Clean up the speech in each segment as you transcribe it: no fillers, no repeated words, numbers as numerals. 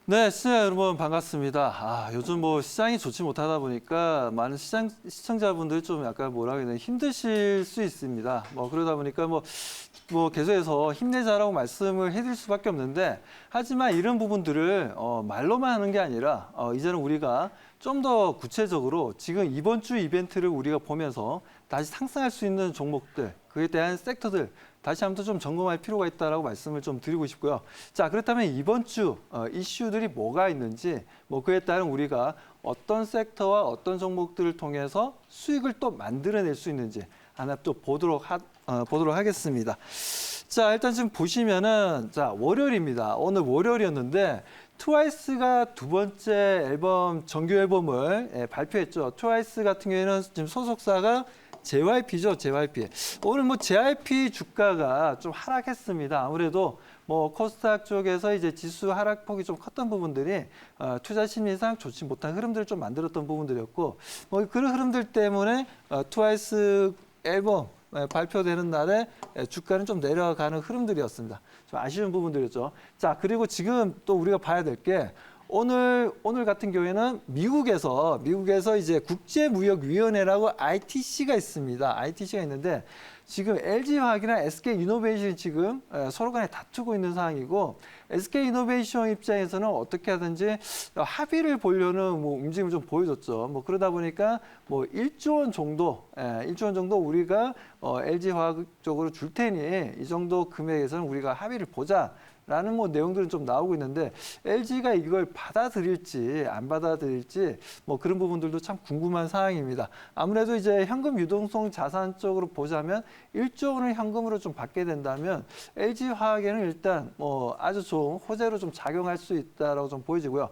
네, 시청자 여러분 반갑습니다. 요즘 뭐 시장이 좋지 못하다 보니까 많은 시청자분들이 좀 약간 뭐라 해야 되나 힘드실 수 있습니다. 그러다 보니까 계속해서 힘내자라고 말씀을 해드릴 수밖에 없는데 하지만 이런 부분들을 말로만 하는 게 아니라 이제는 우리가 좀 더 구체적으로 지금 이번 주 이벤트를 우리가 보면서 다시 상승할 수 있는 종목들, 그에 대한 섹터들 다시 한번 좀 점검할 필요가 있다라고 말씀을 좀 드리고 싶고요. 자, 그렇다면 이번 주 이슈들이 뭐가 있는지, 그에 따른 우리가 어떤 섹터와 어떤 종목들을 통해서 수익을 또 만들어낼 수 있는지 하나 또 보도록 하겠습니다. 자, 일단 지금 보시면은 자, 월요일입니다. 오늘 월요일이었는데 트와이스가 두 번째 앨범 정규 앨범을 발표했죠. 트와이스 같은 경우에는 지금 소속사가 JYP죠, JYP. 오늘 JYP 주가가 좀 하락했습니다. 아무래도 코스닥 쪽에서 이제 지수 하락폭이 좀 컸던 부분들이 투자 심리상 좋지 못한 흐름들을 좀 만들었던 부분들이었고, 그런 흐름들 때문에 트와이스 앨범 발표되는 날에 주가는 좀 내려가는 흐름들이었습니다. 좀 아쉬운 부분들이었죠. 자, 그리고 지금 또 우리가 봐야 될 게 오늘 같은 경우에는 미국에서 이제 국제무역위원회라고 ITC가 있습니다. ITC가 있는데 지금 LG화학이나 SK이노베이션이 지금 서로 간에 다투고 있는 상황이고 SK이노베이션 입장에서는 어떻게 하든지 합의를 보려는 움직임을 좀 보여줬죠. 그러다 보니까 1조 원 정도, 1조 원 정도 우리가 LG화학 쪽으로 줄 테니 이 정도 금액에서는 우리가 합의를 보자. 라는 내용들은 좀 나오고 있는데 LG가 이걸 받아들일지 안 받아들일지 그런 부분들도 참 궁금한 사항입니다. 아무래도 이제 현금 유동성 자산 쪽으로 보자면 1조 원을 현금으로 좀 받게 된다면 LG화학에는 일단 아주 좋은 호재로 좀 작용할 수 있다라고 좀 보여지고요.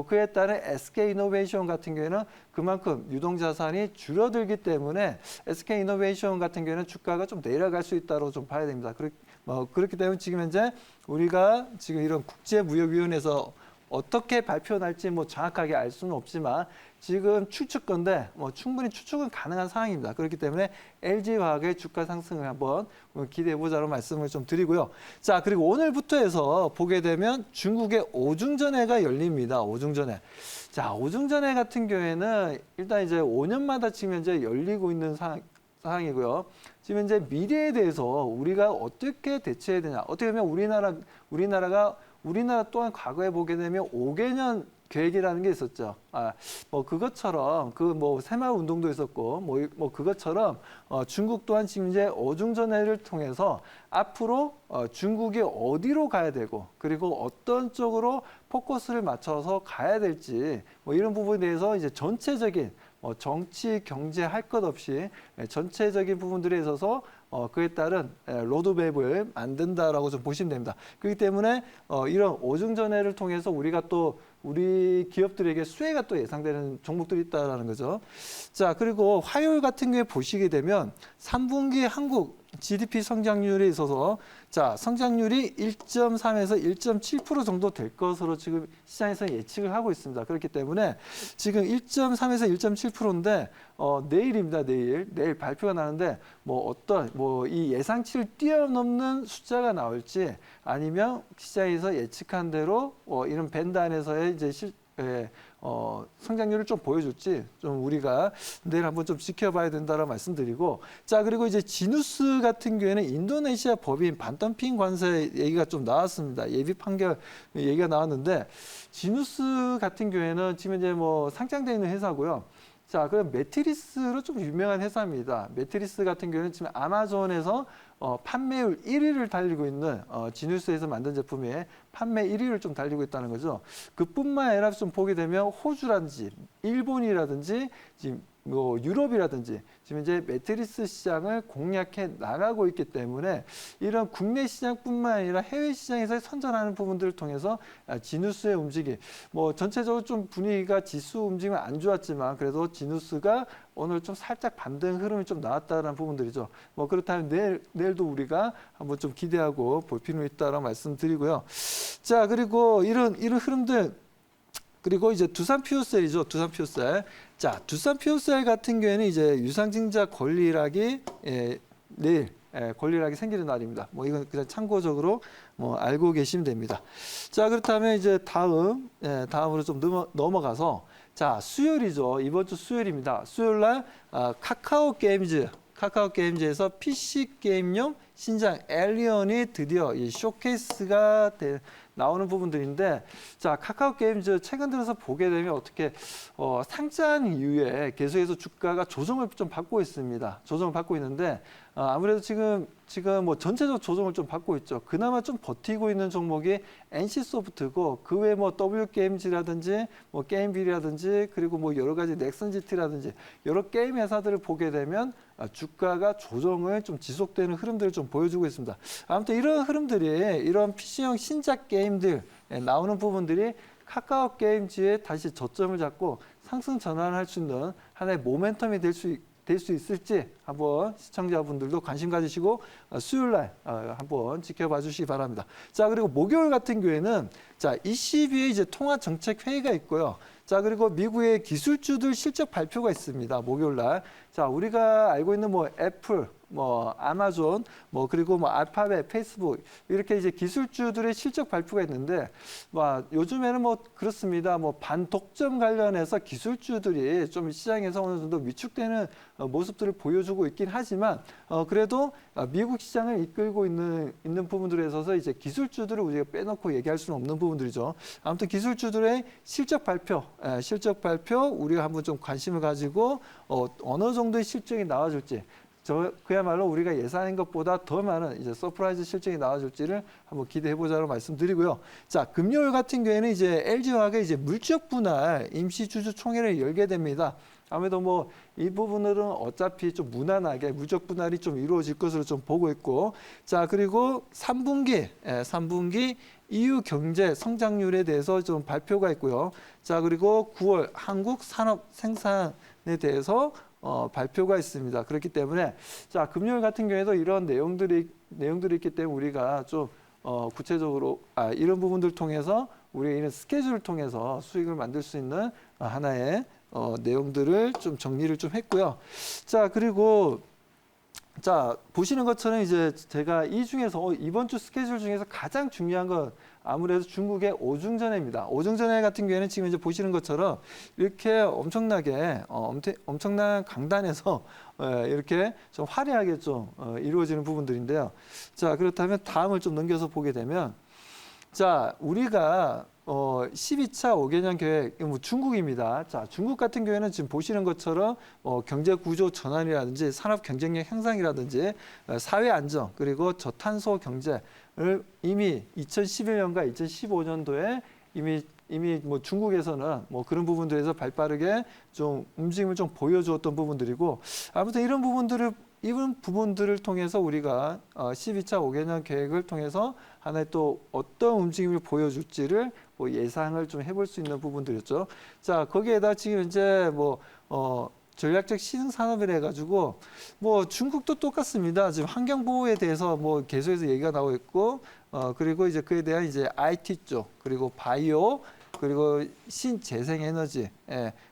그에 따른 SK이노베이션 같은 경우에는 그만큼 유동 자산이 줄어들기 때문에 SK이노베이션 같은 경우에는 주가가 좀 내려갈 수 있다고 좀 봐야 됩니다. 그렇기 때문에 지금 현재 우리가 지금 이런 국제무역위원회에서 어떻게 발표 날지 정확하게 알 수는 없지만 지금 추측건데 충분히 추측은 가능한 상황입니다. 그렇기 때문에 LG화학의 주가 상승을 한번 기대해 보자로 말씀을 좀 드리고요. 자, 그리고 오늘부터 해서 보게 되면 중국의 오중전회가 열립니다. 오중전회. 자, 오중전회 같은 경우에는 일단 이제 5년마다 지금 현재 열리고 있는 상황이고요. 지금 이제 미래에 대해서 우리가 어떻게 대처해야 되냐. 어떻게 보면 우리나라 또한 과거에 보게 되면 5개년 계획이라는 게 있었죠. 그것처럼 새마을 운동도 있었고 그것처럼 중국 또한 지금 이제 오중전회를 통해서 앞으로 중국이 어디로 가야 되고 그리고 어떤 쪽으로 포커스를 맞춰서 가야 될지 이런 부분에 대해서 이제 전체적인 정치, 경제 할 것 없이 전체적인 부분들에 있어서 그에 따른 로드맵을 만든다라고 좀 보시면 됩니다. 그렇기 때문에 이런 오중전회를 통해서 우리가 또 우리 기업들에게 수혜가 또 예상되는 종목들이 있다라는 거죠. 자, 그리고 화요일 같은 경우에 보시게 되면 3분기 한국 GDP 성장률에 있어서 자, 성장률이 1.3에서 1.7% 정도 될 것으로 지금 시장에서 예측을 하고 있습니다. 그렇기 때문에 지금 1.3에서 1.7%인데 내일입니다. 내일 발표가 나는데 이 예상치를 뛰어넘는 숫자가 나올지 아니면 시장에서 예측한 대로 이런 밴드 안에서의 이제 성장률을 좀 보여줄지 좀 우리가 내일 한번 좀 지켜봐야 된다라고 말씀드리고 자, 그리고 이제 지누스 같은 경우에는 인도네시아 법인 반덤핑 관세 얘기가 좀 나왔습니다. 예비 판결 얘기가 나왔는데 지누스 같은 경우에는 지금 이제 상장되어 있는 회사고요. 자, 그럼 매트리스로 좀 유명한 회사입니다. 매트리스 같은 경우는 지금 아마존에서 판매율 1위를 달리고 있는 지누스에서 만든 제품의 판매 1위를 좀 달리고 있다는 거죠. 그뿐만 아니라 좀 보게 되면 호주라든지 일본이라든지 지금 유럽이라든지 지금 이제 매트리스 시장을 공략해 나가고 있기 때문에 이런 국내 시장뿐만 아니라 해외 시장에서 선전하는 부분들을 통해서 지누스의 움직임, 전체적으로 좀 분위기가 지수 움직임은 안 좋았지만 그래도 지누스가 오늘 좀 살짝 반등 흐름이 좀 나왔다는 부분들이죠. 그렇다면 내일도 우리가 한번 좀 기대하고 볼 필요가 있다라고 말씀드리고요. 자, 그리고 이런 흐름들. 그리고 이제 두산 퓨어셀이죠. 두산 퓨어셀. 자, 두산 퓨어셀 같은 경우에는 이제 유상증자 권리락이 내일 권리락이 생기는 날입니다. 뭐 이건 그냥 참고적으로 뭐 알고 계시면 됩니다. 자, 그렇다면 이제 다음으로 좀 넘어가서 자, 수요일이죠. 이번 주 수요일입니다. 수요일 날 카카오 게임즈에서 PC 게임용 신작 엘리언이 드디어 이 쇼케이스가 나오는 부분들인데, 자, 카카오 게임즈 최근 들어서 보게 되면 어떻게 상장 이후에 계속해서 주가가 조정을 좀 받고 있습니다. 조정을 받고 있는데 아무래도 지금 뭐 전체적 조정을 좀 받고 있죠. 그나마 좀 버티고 있는 종목이 NC소프트고 그 외에 뭐 W게임즈라든지 뭐 게임빌이라든지 그리고 뭐 여러 가지 넥슨GT라든지 여러 게임 회사들을 보게 되면 주가가 조정을 좀 지속되는 흐름들을 좀 보여주고 있습니다. 아무튼 이런 흐름들이 이런 PC용 신작 게임들 나오는 부분들이 카카오 게임즈에 다시 저점을 잡고 상승 전환할 수 있는 하나의 모멘텀이 될 수 있을지 한번 시청자분들도 관심 가지시고 수요일 날 한번 지켜봐 주시기 바랍니다. 자, 그리고 목요일 같은 경우에는 자, ECB의 이제 통화 정책 회의가 있고요. 자, 그리고 미국의 기술주들 실적 발표가 있습니다. 목요일 날. 자, 우리가 알고 있는 뭐 애플, 뭐 아마존, 뭐 그리고 뭐 알파벳, 페이스북 이렇게 이제 기술주들의 실적 발표가 있는데, 뭐 요즘에는 뭐 그렇습니다. 뭐 반독점 관련해서 기술주들이 좀 시장에서 어느 정도 위축되는 모습들을 보여주고 있긴 하지만 그래도 미국 시장을 이끌고 있는 부분들에 있어서 이제 기술주들을 우리가 빼놓고 얘기할 수는 없는 부분들이죠. 아무튼 기술주들의 실적 발표 우리가 한번 좀 관심을 가지고 어느 정도의 실적이 나와줄지. 그야말로 우리가 예상한 것보다 더 많은 이제 서프라이즈 실적이 나와줄지를 한번 기대해 보자고 말씀드리고요. 자, 금요일 같은 경우에는 이제 LG화학의 이제 물적 분할 임시 주주 총회를 열게 됩니다. 아무래도 뭐 이 부분들은 어차피 좀 무난하게 물적 분할이 좀 이루어질 것으로 좀 보고 있고, 자, 그리고 3분기 EU 경제 성장률에 대해서 좀 발표가 있고요. 자, 그리고 9월 한국 산업 생산에 대해서 발표가 있습니다. 그렇기 때문에 자, 금요일 같은 경우에도 이런 내용들이 있기 때문에 우리가 좀 구체적으로 이런 부분들 통해서 우리가 이런 스케줄을 통해서 수익을 만들 수 있는 하나의 내용들을 좀 정리를 좀 했고요. 자, 그리고 자, 보시는 것처럼 이제 제가 이 중에서 이번 주 스케줄 중에서 가장 중요한 건 아무래도 중국의 오중전해입니다. 오중전해 같은 경우에는 지금 이제 보시는 것처럼 이렇게 엄청나게 엄청난 강단에서 이렇게 좀 화려하게 좀 이루어지는 부분들인데요. 자, 그렇다면 다음을 좀 넘겨서 보게 되면 자, 우리가 12차 5개년 계획, 뭐 중국입니다. 자, 중국 같은 경우에는 지금 보시는 것처럼 경제 구조 전환이라든지 산업 경쟁력 향상이라든지 사회 안정 그리고 저탄소 경제를 이미 2011년과 2015년도에 이미 뭐 중국에서는 뭐 그런 부분들에서 발빠르게 좀 움직임을 좀 보여주었던 부분들이고, 아무튼 이런 부분들을 통해서 우리가 12차 5개년 계획을 통해서 하나의 또 어떤 움직임을 보여줄지를 뭐 예상을 좀 해볼 수 있는 부분들이었죠. 자, 거기에다 지금 이제 뭐 전략적 신흥 산업이라 해가지고 뭐 중국도 똑같습니다. 지금 환경 보호에 대해서 뭐 계속해서 얘기가 나오고 있고, 그리고 이제 그에 대한 이제 IT 쪽, 그리고 바이오, 그리고 신재생에너지,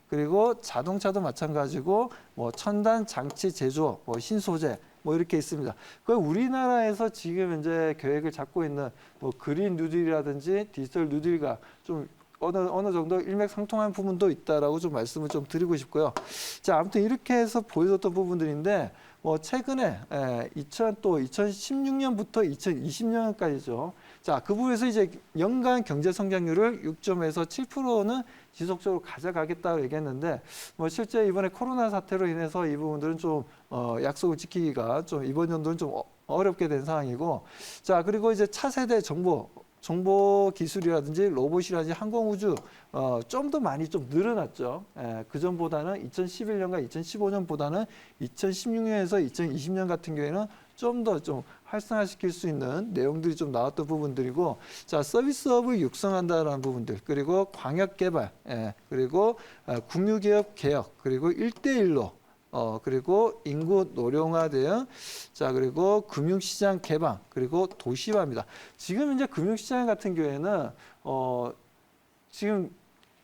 그리고 자동차도 마찬가지고 뭐 첨단 장치 제조, 뭐 신소재 뭐 이렇게 있습니다. 그 우리나라에서 지금 현재 계획을 잡고 있는 뭐 그린 뉴딜이라든지 디지털 뉴딜과 좀 어느 정도 일맥상통한 부분도 있다라고 좀 말씀을 좀 드리고 싶고요. 자, 아무튼 이렇게 해서 보여줬던 부분들인데 뭐 최근에 2016년부터 2020년까지죠. 자, 그 부분에서 이제 연간 경제 성장률을 6점에서 7%는 지속적으로 가져가겠다고 얘기했는데 뭐 실제 이번에 코로나 사태로 인해서 이 부분들은 좀 약속을 지키기가 좀 이번 연도는 좀 어렵게 된 상황이고, 자, 그리고 이제 차세대 정보 기술이라든지 로봇이라든지 항공우주 좀 더 많이 좀 늘어났죠. 그 전보다는 2011년과 2015년보다는 2016년에서 2020년 같은 경우에는 좀 더 좀 활성화시킬 수 있는 내용들이 좀 나왔던 부분들이고, 자, 서비스업을 육성한다라는 부분들, 그리고 광역 개발, 그리고 국유기업 개혁, 그리고 1대1로 그리고 인구 노령화 대응, 자, 그리고 금융시장 개방, 그리고 도시화입니다. 지금 이제 금융시장 같은 경우에는 지금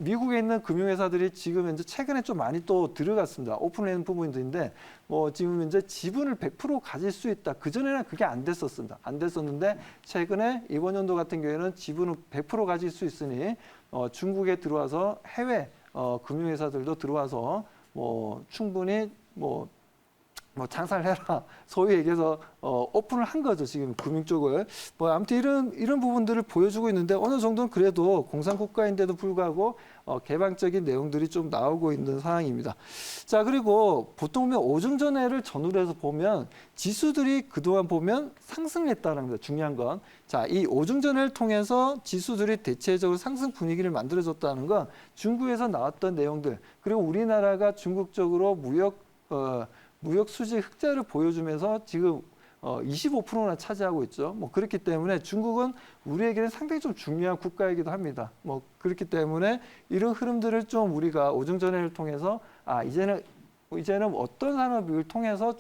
미국에 있는 금융회사들이 지금 현재 최근에 좀 많이 또 들어갔습니다. 오픈된 부분들인데 지금 현재 지분을 100% 가질 수 있다. 그전에는 그게 안 됐었습니다. 안 됐었는데 최근에 이번 연도 같은 경우에는 지분을 100% 가질 수 있으니 중국에 들어와서 해외 금융회사들도 들어와서 충분히 장사를 해라. 소위 얘기해서 오픈을 한 거죠. 지금 금융 쪽을. 아무튼 이런 부분들을 보여주고 있는데 어느 정도는 그래도 공산국가인데도 불구하고 개방적인 내용들이 좀 나오고 있는 상황입니다. 자, 그리고 보통 보면 오중전회를 전후로 해서 보면 지수들이 그동안 보면 상승했다는 거죠. 중요한 건. 자, 이 오중전회를 통해서 지수들이 대체적으로 상승 분위기를 만들어줬다는 건 중국에서 나왔던 내용들, 그리고 우리나라가 중국 쪽으로 무역 수지 흑자를 보여주면서 지금 25%나 차지하고 있죠. 그렇기 때문에 중국은 우리에게는 상당히 좀 중요한 국가이기도 합니다. 그렇기 때문에 이런 흐름들을 좀 우리가 오중전회를 통해서 이제는 어떤 산업을 통해서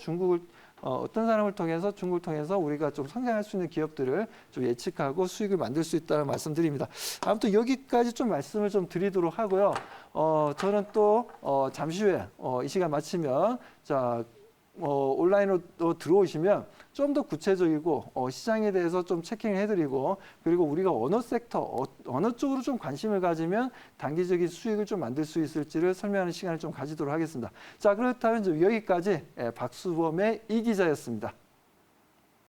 어떤 산업을 통해서 중국을 통해서 우리가 좀 성장할 수 있는 기업들을 좀 예측하고 수익을 만들 수 있다는 말씀드립니다. 아무튼 여기까지 좀 말씀을 좀 드리도록 하고요. 저는 또 잠시 후에 이 시간 마치면 온라인으로 들어오시면 좀 더 구체적이고 시장에 대해서 좀 체킹을 해드리고, 그리고 우리가 어느 섹터, 어느 쪽으로 좀 관심을 가지면 단기적인 수익을 좀 만들 수 있을지를 설명하는 시간을 좀 가지도록 하겠습니다. 자, 그렇다면 여기까지 박수범의 이 기자였습니다.